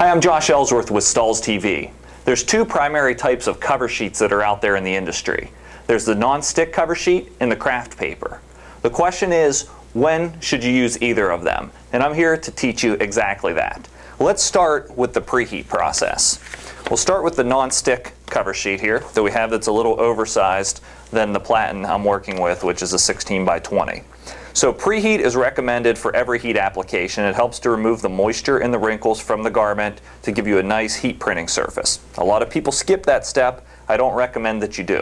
Hi, I'm Josh Ellsworth with Stahls TV. There's two primary types of cover sheets that are out there in the industry. There's the non-stick cover sheet and the Kraft paper. The question is, when should you use either of them? And I'm here to teach you exactly that. Let's start with the preheat process. We'll start with the non-stick cover sheet here that we have that's a little oversized than the Platen I'm working with, which is a 16 by 20. So preheat is recommended for every heat application. It helps to remove the moisture and the wrinkles from the garment to give you a nice heat printing surface. A lot of people skip that step. I don't recommend that you do.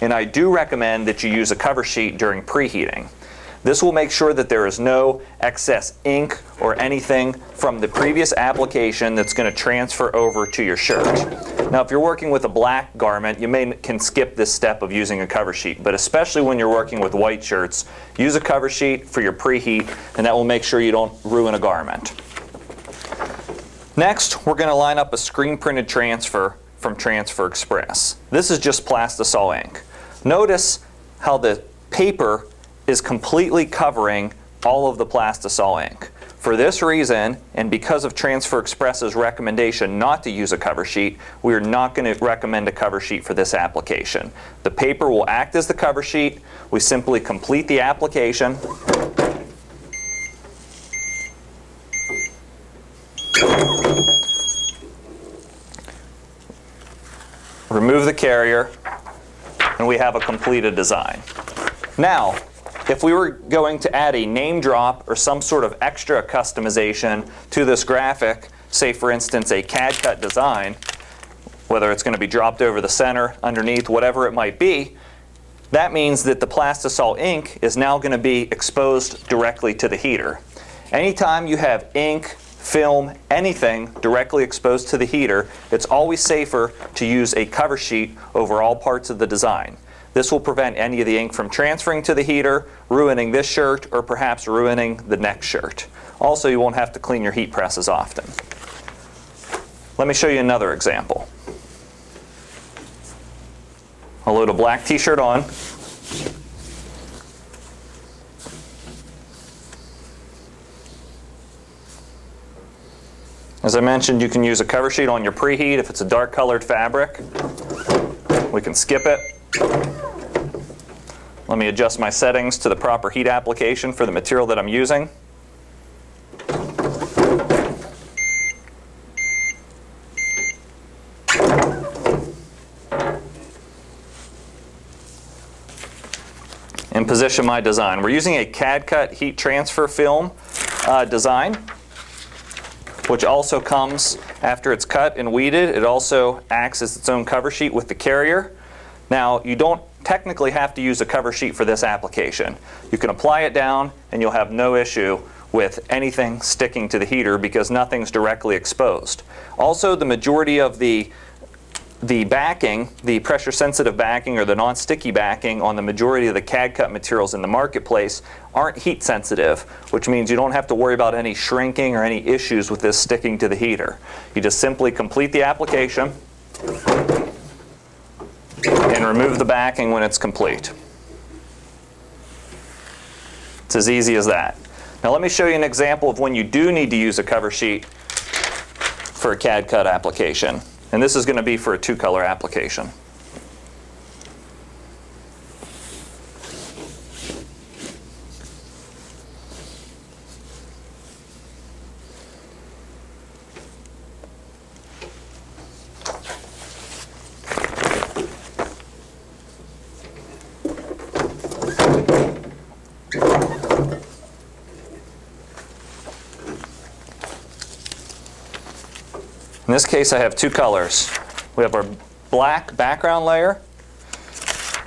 And I do recommend that you use a cover sheet during preheating. This will make sure that there is no excess ink or anything from the previous application that's going to transfer over to your shirt. Now, if you're working with a black garment, you can skip this step of using a cover sheet, but especially when you're working with white shirts, use a cover sheet for your preheat, and that will make sure you don't ruin a garment. Next, we're going to line up a screen printed transfer from Transfer Express. This is just plastisol ink. Notice how the paper is completely covering all of the plastisol ink. For this reason, and because of Transfer Express's recommendation not to use a cover sheet, we are not going to recommend a cover sheet for this application. The paper will act as the cover sheet. We simply complete the application. Remove the carrier, and we have a completed design. Now, if we were going to add a name drop or some sort of extra customization to this graphic, say for instance a CAD-CUT design, whether it's going to be dropped over the center, underneath, whatever it might be, that means that the plastisol ink is now going to be exposed directly to the heater. Anytime you have ink, film, anything directly exposed to the heater, it's always safer to use a cover sheet over all parts of the design. This will prevent any of the ink from transferring to the heater, ruining this shirt, or perhaps ruining the next shirt. Also, you won't have to clean your heat press as often. Let me show you another example. I'll load a black t-shirt on. As I mentioned, you can use a cover sheet on your preheat if it's a dark colored fabric. We can skip it. Let me adjust my settings to the proper heat application for the material that I'm using. And position my design. We're using a CAD-CUT heat transfer film design, which also comes after it's cut and weeded. It also acts as its own cover sheet with the carrier. Now, you don't technically have to use a cover sheet for this application. You can apply it down and you'll have no issue with anything sticking to the heater because nothing's directly exposed. Also, the majority of the backing, the pressure sensitive backing or the non-sticky backing on the majority of the CAD-CUT materials in the marketplace aren't heat sensitive, which means you don't have to worry about any shrinking or any issues with this sticking to the heater. You just simply complete the application and remove the backing when it's complete. It's as easy as that. Now let me show you an example of when you do need to use a cover sheet for a CAD-CUT application. And this is going to be for a two-color application. In this case, I have two colors. We have our black background layer,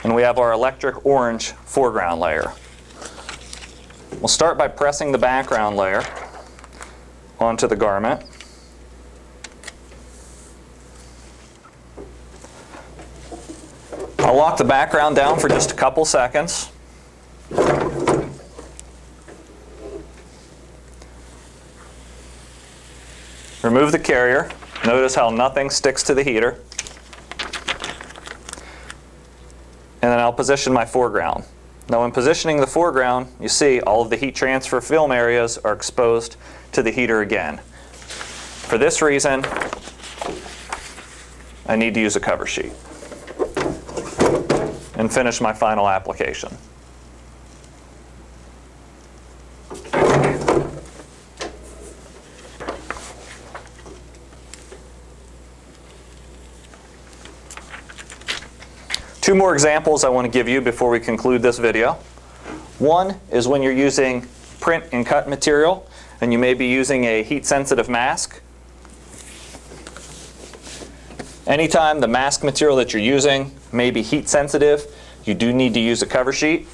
and we have our electric orange foreground layer. We'll start by pressing the background layer onto the garment. I'll lock the background down for just a couple seconds. Remove the carrier. Notice how nothing sticks to the heater. And then I'll position my foreground. Now when positioning the foreground, you see all of the heat transfer film areas are exposed to the heater again. For this reason, I need to use a cover sheet and finish my final application. Two more examples I want to give you before we conclude this video. One is when you're using print and cut material and you may be using a heat-sensitive mask. Anytime the mask material that you're using may be heat-sensitive, you do need to use a cover sheet.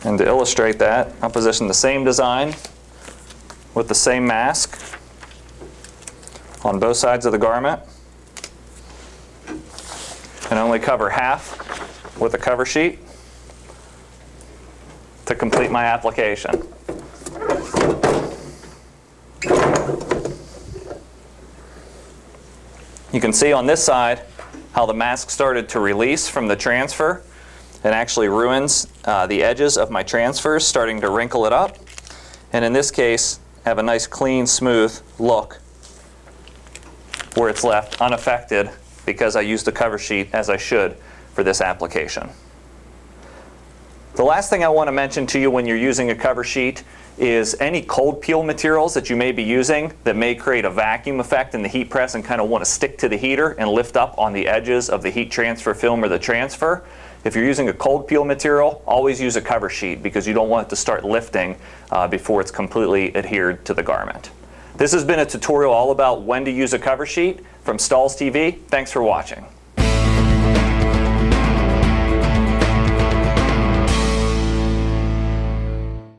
And to illustrate that, I'll position the same design with the same mask on both sides of the garment and only cover half with a cover sheet to complete my application. You can see on this side how the mask started to release from the transfer. It actually ruins the edges of my transfers, starting to wrinkle it up. And in this case, I have a nice clean, smooth look where it's left unaffected because I used the cover sheet as I should for this application. The last thing I want to mention to you when you're using a cover sheet is any cold peel materials that you may be using that may create a vacuum effect in the heat press and kind of want to stick to the heater and lift up on the edges of the heat transfer film or the transfer. If you're using a cold peel material, always use a cover sheet because you don't want it to start lifting before it's completely adhered to the garment. This has been a tutorial all about when to use a cover sheet from Stahls TV. Thanks for watching.